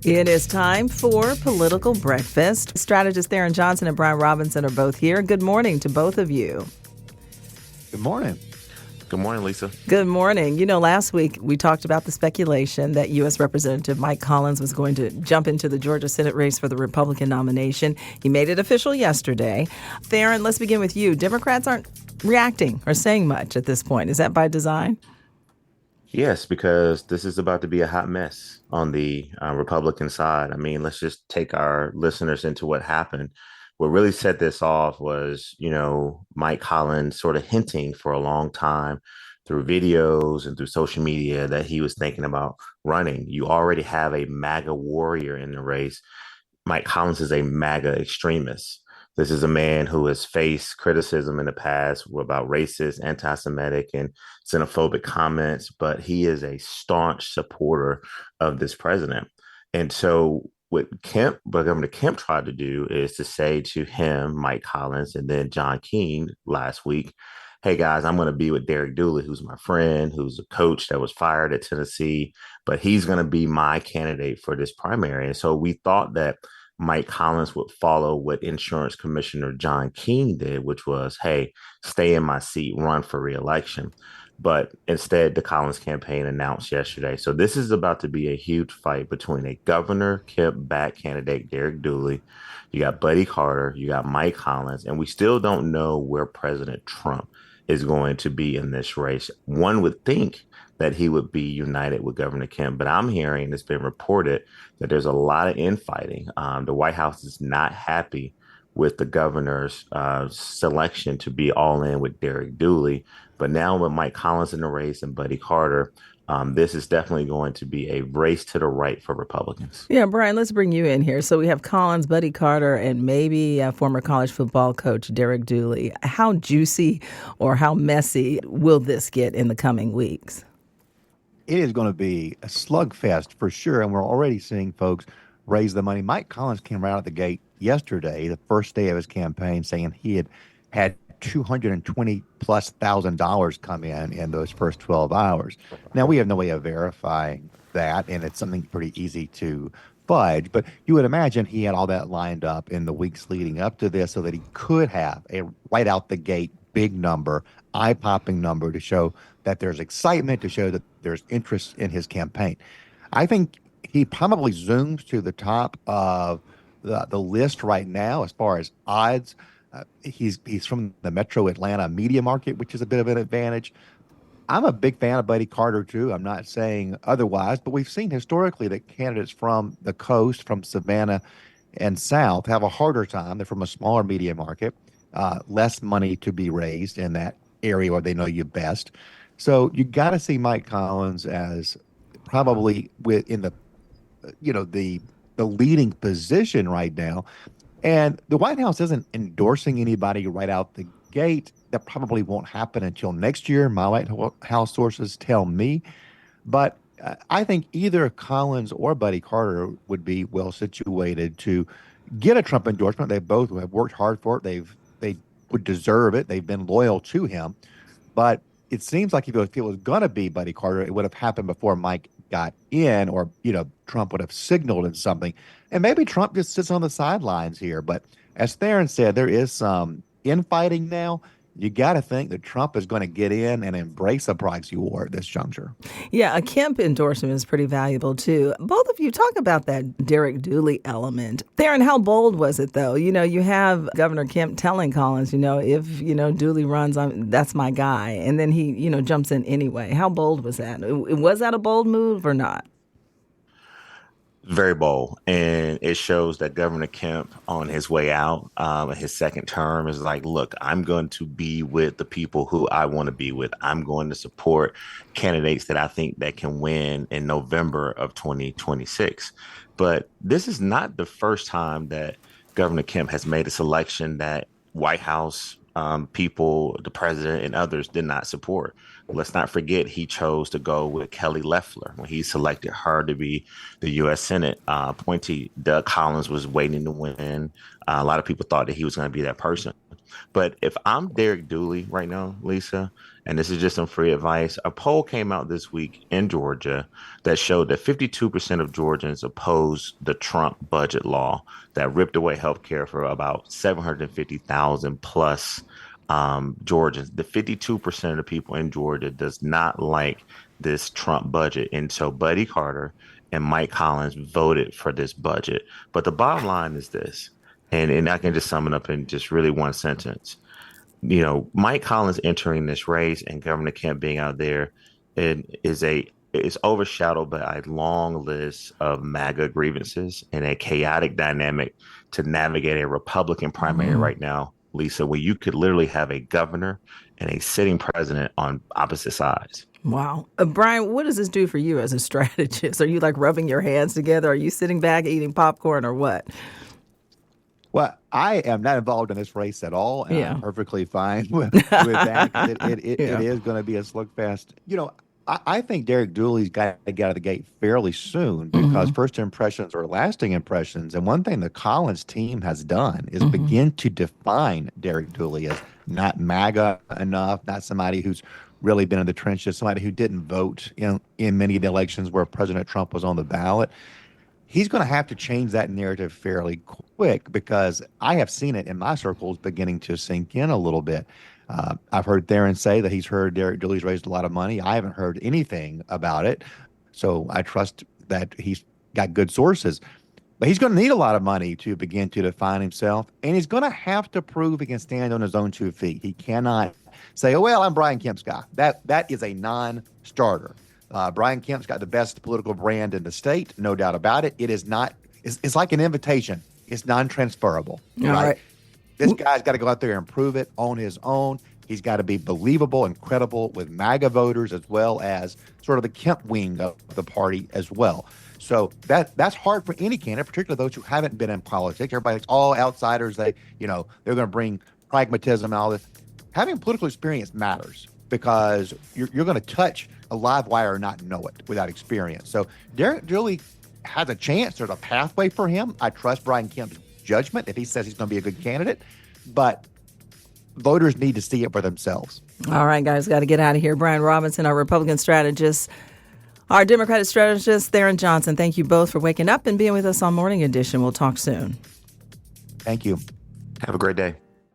It is time for Political Breakfast. Strategist Tharon Johnson and Brian Robinson are both here. Good morning to both of you. Good morning. Good morning, Lisa. Good morning. You know, last week we talked about the speculation that U.S. Representative Mike Collins was going to jump into the Georgia Senate race for the Republican nomination. He made it official yesterday. Tharon, let's begin with you. Democrats aren't reacting or saying much at this point. Is that by design? Yes, because this is about to be a hot mess on the Republican side. I mean, let's just take our listeners into what happened. What really set this off was, Mike Collins sort of hinting for a long time through videos and through social media that he was thinking about running. You already have a MAGA warrior in the race. Mike Collins is a MAGA extremist. This is a man who has faced criticism in the past about racist, anti-Semitic, and xenophobic comments, but he is a staunch supporter of this president. And so what Governor Kemp tried to do is to say to him, Mike Collins, and then John Keane last week, hey guys, I'm going to be with Derek Dooley, who's my friend, who's a coach that was fired at Tennessee, but he's going to be my candidate for this primary. And so we thought that Mike Collins would follow what Insurance Commissioner John Keane did, which was, hey, stay in my seat, run for reelection. But instead, the Collins campaign announced yesterday. So this is about to be a huge fight between a Governor Kemp-backed candidate, Derek Dooley. You got Buddy Carter, you got Mike Collins, and we still don't know where President Trump is going to be in this race. One would think that he would be united with Governor Kemp, but I'm hearing it's been reported that there's a lot of infighting. The White House is not happy with the governor's selection to be all in with Derek Dooley. But now with Mike Collins in the race and Buddy Carter, this is definitely going to be a race to the right for Republicans. Yeah, Brian, let's bring you in here. So we have Collins, Buddy Carter, and maybe former college football coach Derek Dooley. How juicy or how messy will this get in the coming weeks? It is going to be a slugfest for sure, and we're already seeing folks raise the money. Mike Collins came right out the gate yesterday, the first day of his campaign, saying he had $220,000+ come in those first 12 hours. Now, we have no way of verifying that, and it's something pretty easy to fudge, but you would imagine he had all that lined up in the weeks leading up to this so that he could have a right out the gate big number, eye-popping number to show that there's excitement, to show that there's interest in his campaign. I think he probably zooms to the top of the list right now as far as odds. He's from the Metro Atlanta media market, which is a bit of an advantage. I'm a big fan of Buddy Carter, too. I'm not saying otherwise, but we've seen historically that candidates from the coast, from Savannah and South, have a harder time. They're from a smaller media market, less money to be raised in that area where they know you best. So you got to see Mike Collins as probably in the leading position right now. And the White House isn't endorsing anybody right out the gate. That probably won't happen until next year. My White House sources tell me. But I think either Collins or Buddy Carter would be well situated to get a Trump endorsement. They both have worked hard for it. They would deserve it. They've been loyal to him. But it seems like if it was going to be Buddy Carter, it would have happened before Mike got in, or Trump would have signaled in something. And maybe Trump just sits on the sidelines here. But as Tharon said, there is some infighting now. You got to think that Trump is going to get in and embrace a proxy war at this juncture. Yeah, a Kemp endorsement is pretty valuable, too. Both of you talk about that Derek Dooley element. Tharon, how bold was it, though? You have Governor Kemp telling Collins, if, Dooley runs, that's my guy. And then he, jumps in anyway. How bold was that? Was that a bold move or not? Very bold. And it shows that Governor Kemp on his way out, his second term, is like, look, I'm going to be with the people who I want to be with. I'm going to support candidates that I think that can win in November of 2026. But this is not the first time that Governor Kemp has made a selection that White House people, the president and others did not support. Let's not forget he chose to go with Kelly Loeffler when he selected her to be the U.S. Senate appointee. Doug Collins was waiting to win. A lot of people thought that he was going to be that person. But if I'm Derek Dooley right now, Lisa, and this is just some free advice. A poll came out this week in Georgia that showed that 52% of Georgians oppose the Trump budget law that ripped away health care for about 750,000 plus Georgians. The 52% of the people in Georgia does not like this Trump budget. And so Buddy Carter and Mike Collins voted for this budget. But the bottom line is this, and I can just sum it up in just really one sentence. Mike Collins entering this race and Governor Kemp being out there is overshadowed by a long list of MAGA grievances and a chaotic dynamic to navigate a Republican primary right now, Lisa, where you could literally have a governor and a sitting president on opposite sides. Wow. Brian, what does this do for you as a strategist? Are you like rubbing your hands together? Are you sitting back eating popcorn or what? Well, I am not involved in this race at all, and I'm perfectly fine with that. It is going to be a slugfest. I think Derek Dooley's got to get out of the gate fairly soon because first impressions are lasting impressions. And one thing the Collins team has done is begin to define Derek Dooley as not MAGA enough, not somebody who's really been in the trenches, somebody who didn't vote in many of the elections where President Trump was on the ballot. He's going to have to change that narrative fairly quick because I have seen it in my circles beginning to sink in a little bit. I've heard Tharon say that he's heard Derek Dooley's raised a lot of money. I haven't heard anything about it. So I trust that he's got good sources. But he's going to need a lot of money to begin to define himself. And he's going to have to prove he can stand on his own 2 feet. He cannot say, oh, well, I'm Brian Kemp's guy. That is a non-starter. Brian Kemp's got the best political brand in the state, no doubt about it. It is not, it's like an invitation. It's non-transferable. Right? This guy's got to go out there and prove it on his own. He's got to be believable and credible with MAGA voters as well as sort of the Kemp wing of the party as well. So that's hard for any candidate, particularly those who haven't been in politics. Everybody's all outsiders. They're going to bring pragmatism and all this. Having political experience matters because you're going to touch a live wire and not know it without experience. So Derek Dooley has a chance. There's a pathway for him. I trust Brian Kemp's judgment if he says he's going to be a good candidate, but voters need to see it for themselves. All right, guys, got to get out of here. Brian Robinson, our Republican strategist, our Democratic strategist, Tharon Johnson. Thank you both for waking up and being with us on Morning Edition. We'll talk soon. Thank you. Have a great day.